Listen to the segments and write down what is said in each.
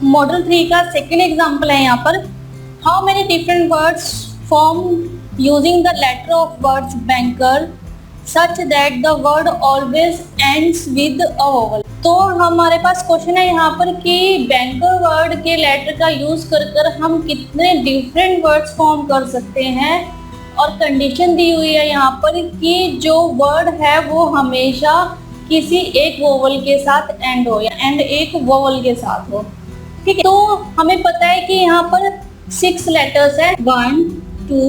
Model 3 का second example है यहाँ पर। How many different words form using the letter of words banker such that the word always ends with a vowel. तो हमारे पास question है यहाँ पर कि बैंकर वर्ड के लेटर का यूज कर हम कितने डिफरेंट वर्ड्स फॉर्म कर सकते हैं, और कंडीशन दी हुई है यहाँ पर कि जो वर्ड है वो हमेशा किसी एक वोवल के साथ एंड हो या एंड एक वोवल के साथ हो। ठीक है, तो हमें पता है कि यहाँ पर 6 लेटर्स है, 1 2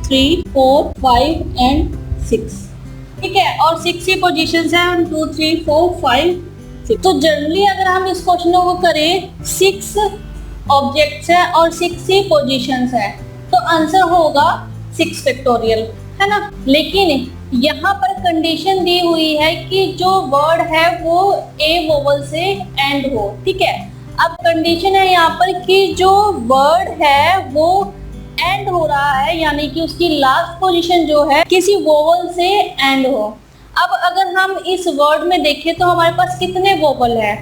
3 4 5 एंड 6। ठीक है, और 6 ही पोजीशंस है, 1 2 3 4 5 6। तो जनरली अगर हम इस क्वेश्चन को करें 6 ऑब्जेक्ट्स है और 6 ही पोजीशंस है, तो आंसर होगा 6 फैक्टोरियल, है ना। लेकिन यहाँ पर कंडीशन दी हुई है कि जो वर्ड है वो ए वोवल से एंड हो। ठीक है, अब कंडीशन है यहाँ पर कि जो वर्ड है वो एंड हो रहा है, यानी कि उसकी लास्ट पोजीशन जो है किसी वोवल से एंड हो। अब अगर हम इस वर्ड में देखें तो हमारे पास कितने वोवल है,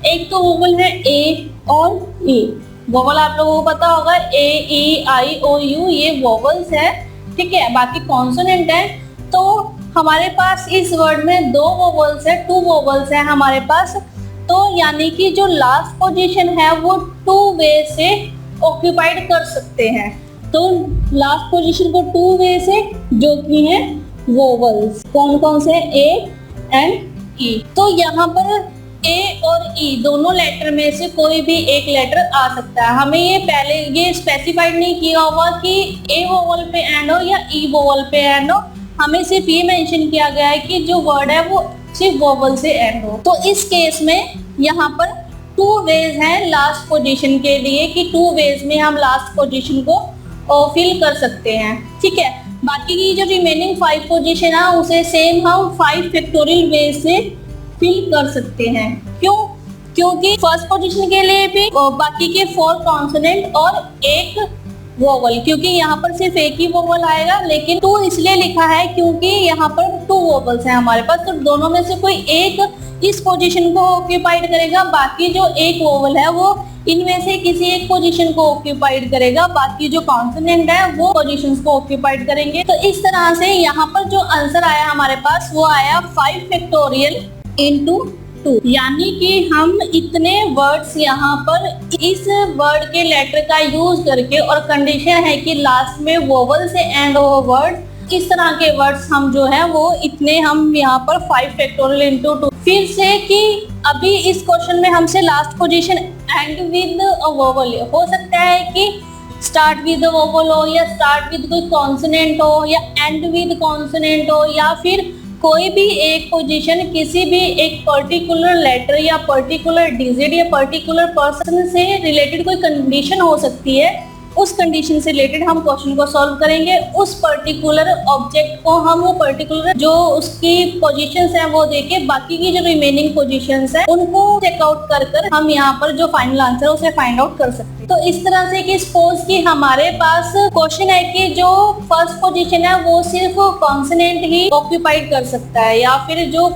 एक तो वोवल है ए और ई। वोवल आप लोगों को पता होगा, ए ई आई ओ यू, ये वोवल्स है। ठीक है, बाकी कॉन्सोनेंट है। तो हमारे पास इस वर्ड में 2 वोवल्स है, 2 वोवल्स है हमारे पास। तो यानी कि जो लास्ट पोजीशन है वो 2 वे से ऑक्यूपाइड कर सकते हैं। तो लास्ट पोजीशन को 2 वे से, जो कि है वोवल्स, कौन कौन से, ए एंड ई। तो यहाँ पर ए और ई दोनों लेटर में से कोई भी एक लेटर आ सकता है। हमें ये पहले ये स्पेसिफाइड नहीं किया होगा कि ए वोवल पे एंड हो या ई वोवल पे एंड हो, हमें सिर्फ ये मेंशन किया गया है कि जो वर्ड है वो सिर्फ वोवल से एंड हो। तो इस केस में यहाँ पर 2 वेज हैं लास्ट पोजीशन के लिए, कि 2 वेज में हम लास्ट पोजीशन को फिल कर सकते हैं। ठीक है, बाकी की जो रिमेनिंग 5 पोजीशन है उसे सेम हम 5 फैक्टोरियल वे से फिल कर सकते हैं। क्यों? क्योंकि फर्स्ट पोजीशन के लिए भी बाकी के 4 कॉन्सोनेंट और एक वोवल, क्योंकि यहाँ पर सिर्फ एक ही वोवल आएगा, लेकिन 2 इसलिए लिखा है क्योंकि यहाँ पर 2 वोवल्स हैं हमारे पास। तो दोनों में से कोई एक इस पोजीशन को ऑक्यूपाइड करेगा, बाकी जो एक वोवल है वो इनमें से किसी एक पोजीशन को ऑक्यूपाइड करेगा, बाकी जो कॉन्सोनेंट है वो पोजीशंस को ऑक्यूपाइड करेंगे। तो इस तरह से यहाँ पर जो आंसर आया हमारे पास वो आया 5 फैक्टोरियल इंटू 2, यानी कि हम इतने वर्ड्स यहाँ पर इस वर्ड के लेटर का यूज करके, और कंडीशन है कि लास्ट में वोवल से एंड हो वर्ड, इस तरह के वर्ड्स हम जो है वो इतने हम यहाँ पर 5 फैक्टोरियल इंटू 2। फिर से कि अभी इस क्वेश्चन में हमसे last position and with a vowel हो सकता है कि स्टार्ट विद अ वोवल हो, या स्टार्ट विद कोई कॉन्सोनेंट हो, या एंड विद कॉन्सोनेंट हो, या फिर कोई भी एक पोजीशन किसी भी एक पर्टिकुलर लेटर या पर्टिकुलर डिजिट या पर्टिकुलर पर्सन से रिलेटेड कोई कंडीशन हो सकती है। उस कंडीशन से रिलेटेड हम क्वेश्चन को सॉल्व करेंगे। उस पर्टिकुलर ऑब्जेक्ट को हम वो पर्टिकुलर जो उसकी पोजीशंस हैं वो देके बाकी की जो रिमेनिंग पोजीशंस हैं उनको चेकआउट कर हम यहाँ पर जो फाइनल आंसर है उसे फाइंड आउट कर सकते हैं। तो इस तरह से कि सपोज कि हमारे पास क्वेश्चन है कि जो फर्स्ट पोजीशन है वो सिर्फ कॉन्सोनेंट ही ऑक्यूपाइड कर सकता है, या फिर जो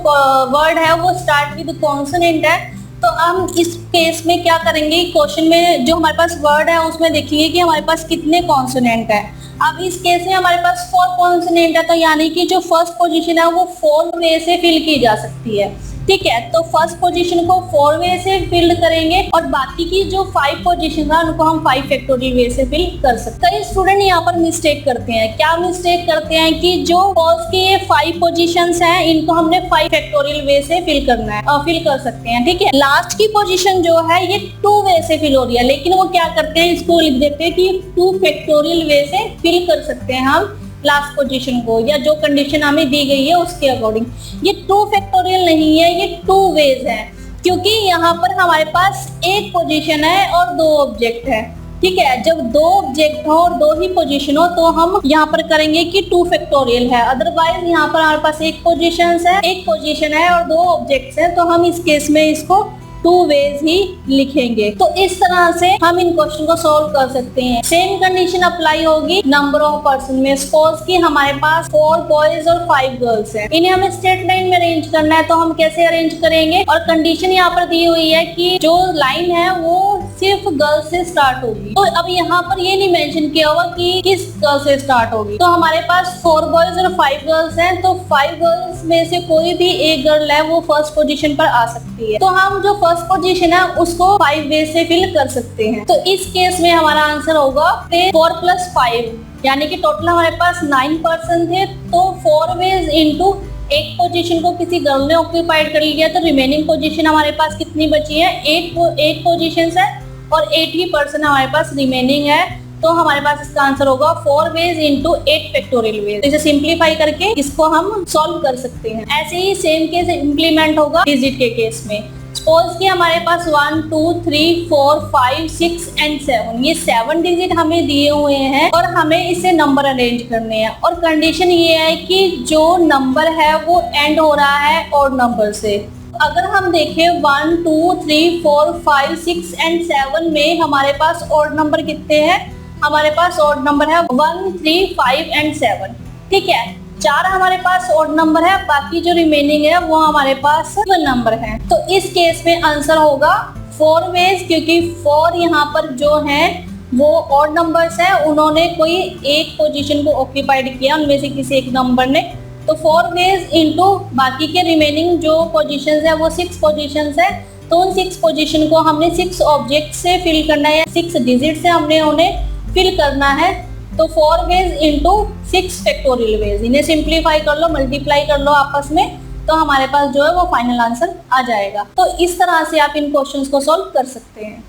वर्ड है वो स्टार्ट विद कॉन्सोनेंट है। तो हम इस केस में क्या करेंगे, क्वेश्चन में जो हमारे पास वर्ड है उसमें देखेंगे कि हमारे पास कितने कॉन्सोनेंट है। अब इस केस में हमारे पास 4 कॉन्सोनेंट है, तो यानी कि जो फर्स्ट पोजीशन है वो 4 वे से फिल की जा सकती है। ठीक है, तो फर्स्ट पोजीशन को 4 वे से फिल करेंगे और बाकी की जो 5 पोजीशन है उनको हम 5 फैक्टोरियल वे से फिल कर सकते हैं। कई स्टूडेंट यहाँ पर मिस्टेक करते हैं। क्या मिस्टेक करते हैं कि जो फर्स्ट की ये 5 पोजीशंस हैं इनको हमने 5 फैक्टोरियल वे से फिल करना है और फिल कर सकते हैं। ठीक है, लास्ट की पोजीशन जो है ये 2 वे से फिल हो रही है, लेकिन वो क्या करते हैं, इसको लिख देते हैं कि 2 फैक्टोरियल वे से फिल कर सकते हैं हम लास्ट पोजीशन को, या जो कंडीशन हमें दी गई है उसके अकॉर्डिंग। ये 2 फैक्टोरियल नहीं है, ये 2 वेज है, क्योंकि यहाँ पर हमारे पास एक पोजीशन है और 2 ऑब्जेक्ट है। ठीक है, जब 2 ऑब्जेक्ट हो और 2 ही पोजीशन हो तो हम यहाँ पर करेंगे कि 2 फैक्टोरियल है। अदरवाइज यहाँ पर हमारे पास एक पोजीशन है और 2 ऑब्जेक्ट्स है, तो हम इस केस में इसको 2 वेज ही लिखेंगे। तो इस तरह से हम इन क्वेश्चन को सॉल्व कर सकते हैं। सेम कंडीशन अप्लाई होगी नंबर ऑफ पर्सन में। सपोज कि हमारे पास 4 बॉयज और 5 गर्ल्स हैं, इन्हें हमें स्ट्रेट लाइन में अरेंज करना है, तो हम कैसे अरेंज करेंगे। और कंडीशन यहाँ पर दी हुई है कि जो लाइन है वो सिर्फ गर्ल्स से स्टार्ट होगी। तो अब यहाँ पर ये नहीं मेंशन किया हुआ कि किस गर्ल से स्टार्ट होगी। तो हमारे पास 4 बॉयज और 5 गर्ल्स हैं, तो 5 गर्ल्स में से कोई भी एक गर्ल है वो फर्स्ट पोजीशन पर आ सकती है। तो हम जो फर्स्ट पोजीशन है उसको 5 वे से फिल कर सकते हैं। तो इस केस में हमारा आंसर होगा 4 + 5, यानी कि टोटल हमारे पास 9 पर्सन थे। तो 4 वेज इंटू 8 पोजीशन को किसी गर्ल ने ऑक्यूपाइड कर लिया, तो रिमेनिंग पोजीशन हमारे पास कितनी बची है? 8 पोजीशंस है और 8 ही पर्सन हमारे पास रिमेनिंग है। तो हमारे पास इसका आंसर होगा 4 वेज इंटू 8 फैक्टोरियल वेज। इसे सिंप्लीफाई करके इसको हम सॉल्व कर सकते हैं। ऐसे ही सेम केस इम्प्लीमेंट होगा डिजिट के केस में। सपोज कि हमारे पास 1 2 3 4 5 6 एंड 7, ये 7 डिजिट हमें दिए हुए हैं और हमें इसे नंबर अरेंज करने हैं। और कंडीशन ये है कि जो नंबर है वो एंड हो रहा है ऑड नंबर से। अगर हम देखें 1 2 3 4 5 6 एंड 7 में हमारे पास ऑड नंबर कितने हैं? हमारे पास ऑड नंबर है 1 3 5 एंड 7। ठीक है, 4 हमारे पास ऑड नंबर है, बाकी जो रिमेनिंग है वो हमारे पास इवन नंबर है। तो इस केस में आंसर होगा 4 वेज, क्योंकि 4 यहाँ पर जो है वो ऑड नंबर्स है, उन्होंने कोई एक पोजीशन को ऑक्यूपाइड किया उनमें से किसी एक नंबर ने। तो 4 वेज इंटू बाकी के रिमेनिंग जो पोजीशंस है वो 6 पोजीशंस है। तो उन 6 पोजीशन को हमने 6 ऑब्जेक्ट से फिल करना है, 6 डिजिट से हमने उन्हें फिल करना है। तो 4 वेज इंटू 6 फैक्टोरियल वेज, इन्हें सिंप्लीफाई कर लो, मल्टीप्लाई कर लो आपस में, तो हमारे पास जो है वो फाइनल आंसर आ जाएगा। तो इस तरह से आप इन क्वेश्चंस को सॉल्व कर सकते हैं।